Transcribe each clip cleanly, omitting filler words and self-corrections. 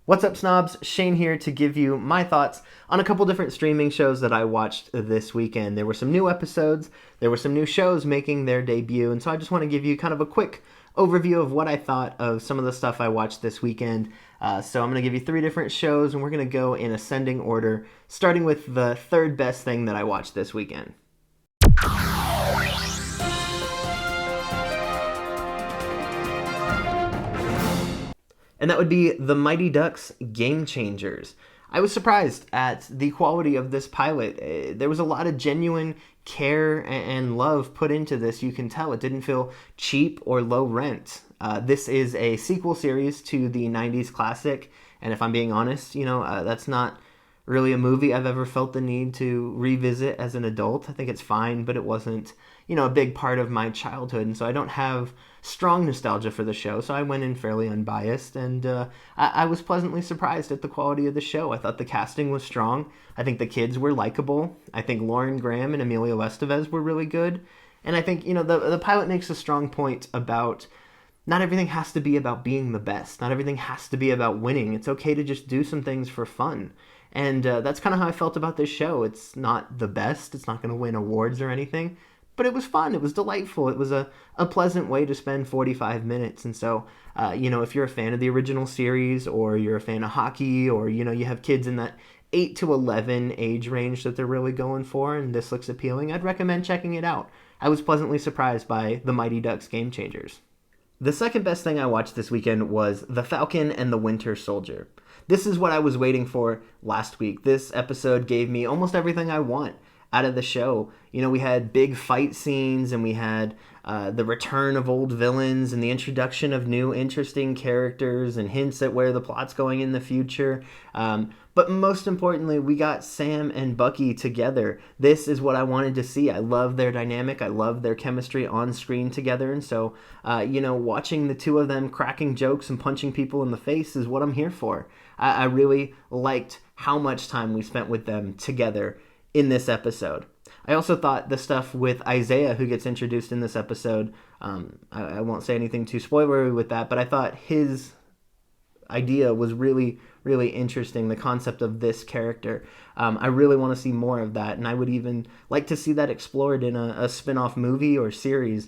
What's up, snobs? Shane here to give you my thoughts on a couple different streaming shows that I watched this weekend. There were some new episodes, there were some new shows making their debut, and so I just want to give you kind of a quick overview of what I thought of some of the stuff I watched this weekend. So I'm going to give you three different shows, and we're going to go in ascending order, starting with the third best thing that I watched this weekend. And that would be The Mighty Ducks Game Changers. I was surprised at the quality of this pilot. There was a lot of genuine care and love put into this. You can tell it didn't feel cheap or low rent. This is a sequel series to the 90s classic, and if I'm being honest, that's not really a movie I've ever felt the need to revisit as an adult. I think it's fine, but it wasn't, a big part of my childhood, and so I don't have strong nostalgia for the show, so I went in fairly unbiased, and I was pleasantly surprised at the quality of the show. I thought the casting was strong. I think the kids were likable. I think Lauren Graham and Emilio Estevez were really good, and I think, the pilot makes a strong point about not everything has to be about being the best. Not everything has to be about winning. It's okay to just do some things for fun. And that's kind of how I felt about this show. It's not the best. It's not going to win awards or anything. But it was fun. It was delightful. It was a pleasant way to spend 45 minutes. And so, if you're a fan of the original series, or you're a fan of hockey, or, you have kids in that 8 to 11 age range that they're really going for, and this looks appealing, I'd recommend checking it out. I was pleasantly surprised by The Mighty Ducks Game Changers. The second best thing I watched this weekend was The Falcon and the Winter Soldier. This is what I was waiting for last week. This episode gave me almost everything I want out of the show. We had big fight scenes, and we had the return of old villains and the introduction of new interesting characters and hints at where the plot's going in the future. But most importantly, we got Sam and Bucky together. This is what I wanted to see. I love their dynamic. I love their chemistry on screen together. And so, watching the two of them cracking jokes and punching people in the face is what I'm here for. I really liked how much time we spent with them together in this episode. I also thought the stuff with Isaiah, who gets introduced in this episode, I won't say anything too spoilery with that, but I thought his idea was really, really interesting, the concept of this character. I really want to see more of that, and I would even like to see that explored in a spin-off movie or series,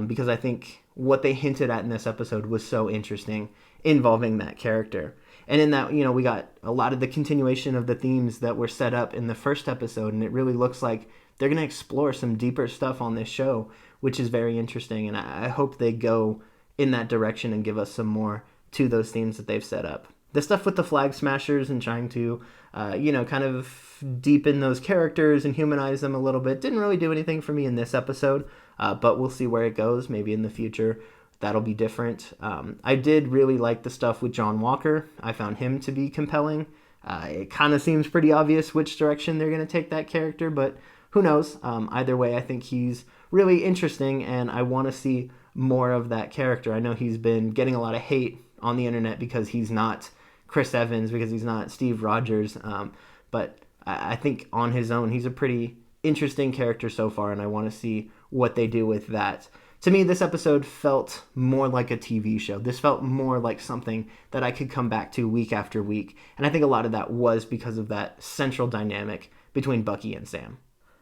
because I think what they hinted at in this episode was so interesting involving that character. And in that, we got a lot of the continuation of the themes that were set up in the first episode, and it really looks like they're going to explore some deeper stuff on this show, which is very interesting, and I hope they go in that direction and give us some more to those themes that they've set up. The stuff with the Flag Smashers and trying to, kind of deepen those characters and humanize them a little bit didn't really do anything for me in this episode, but we'll see where it goes. Maybe in the future that'll be different. I did really like the stuff with John Walker. I found him to be compelling. It kind of seems pretty obvious which direction they're going to take that character, but who knows? Either way, I think he's really interesting, and I want to see more of that character. I know he's been getting a lot of hate on the internet because he's not Chris Evans, because he's not Steve Rogers, but I think on his own, he's a pretty interesting character so far, and I want to see what they do with that. To me, this episode felt more like a TV show. This felt more like something that I could come back to week after week, and I think a lot of that was because of that central dynamic between Bucky and Sam.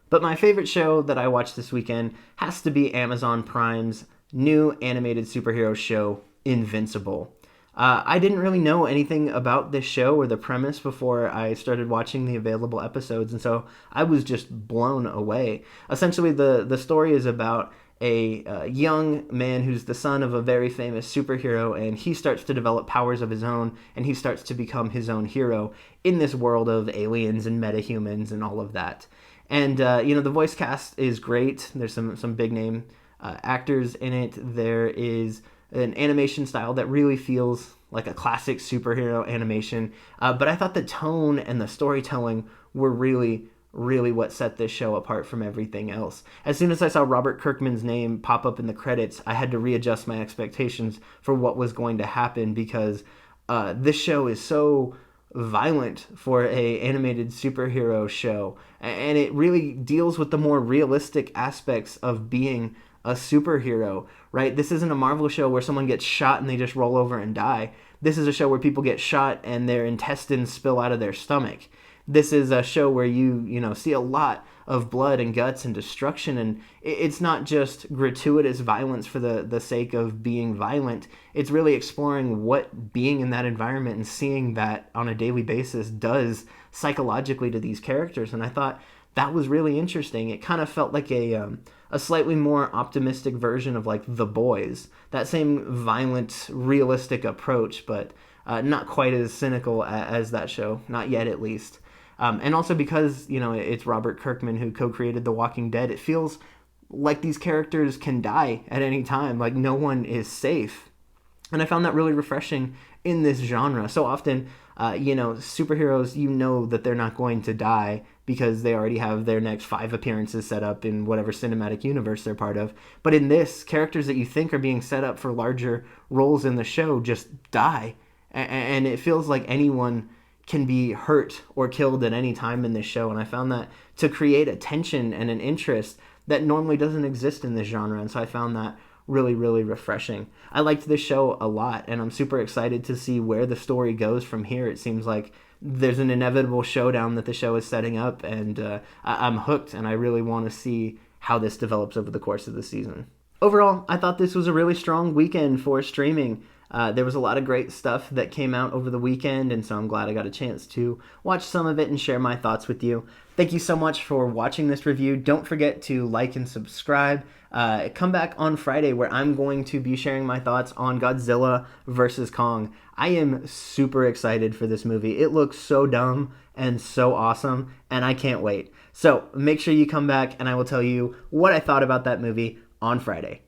But my favorite show that I watched this weekend has to be Amazon Prime's new animated superhero show, Invincible. I didn't really know anything about this show or the premise before I started watching the available episodes, and so I was just blown away. Essentially, the story is about a young man who's the son of a very famous superhero, and he starts to develop powers of his own, and he starts to become his own hero in this world of aliens and metahumans and all of that. And, the voice cast is great. There's some big name actors in it. There is an animation style that really feels like a classic superhero animation. But I thought the tone and the storytelling were really, really what set this show apart from everything else. As soon as I saw Robert Kirkman's name pop up in the credits, I had to readjust my expectations for what was going to happen, because this show is so violent for a animated superhero show, and it really deals with the more realistic aspects of being a superhero, right? This isn't a Marvel show where someone gets shot and they just roll over and die. This is a show where people get shot and their intestines spill out of their stomach. This is a show where you see a lot of blood and guts and destruction, and it's not just gratuitous violence for the sake of being violent. It's really exploring what being in that environment and seeing that on a daily basis does psychologically to these characters. And I thought that was really interesting. It kind of felt like a slightly more optimistic version of like The Boys. That same violent, realistic approach, but not quite as cynical as that show. Not yet, at least. And also because, it's Robert Kirkman who co-created The Walking Dead, it feels like these characters can die at any time. Like, no one is safe. And I found that really refreshing in this genre. So often, superheroes, that they're not going to die because they already have their next 5 appearances set up in whatever cinematic universe they're part of. But in this, characters that you think are being set up for larger roles in the show just die. And it feels like anyone can be hurt or killed at any time in this show. And I found that to create a tension and an interest that normally doesn't exist in this genre. And so I found that really, really refreshing. I liked this show a lot, and I'm super excited to see where the story goes from here. It seems like there's an inevitable showdown that the show is setting up, and I'm hooked, and I really want to see how this develops over the course of the season. Overall, I thought this was a really strong weekend for streaming. There was a lot of great stuff that came out over the weekend, and so I'm glad I got a chance to watch some of it and share my thoughts with you. Thank you so much for watching this review. Don't forget to like and subscribe. Come back on Friday where I'm going to be sharing my thoughts on Godzilla vs. Kong. I am super excited for this movie. It looks so dumb and so awesome, and I can't wait. So make sure you come back, and I will tell you what I thought about that movie on Friday.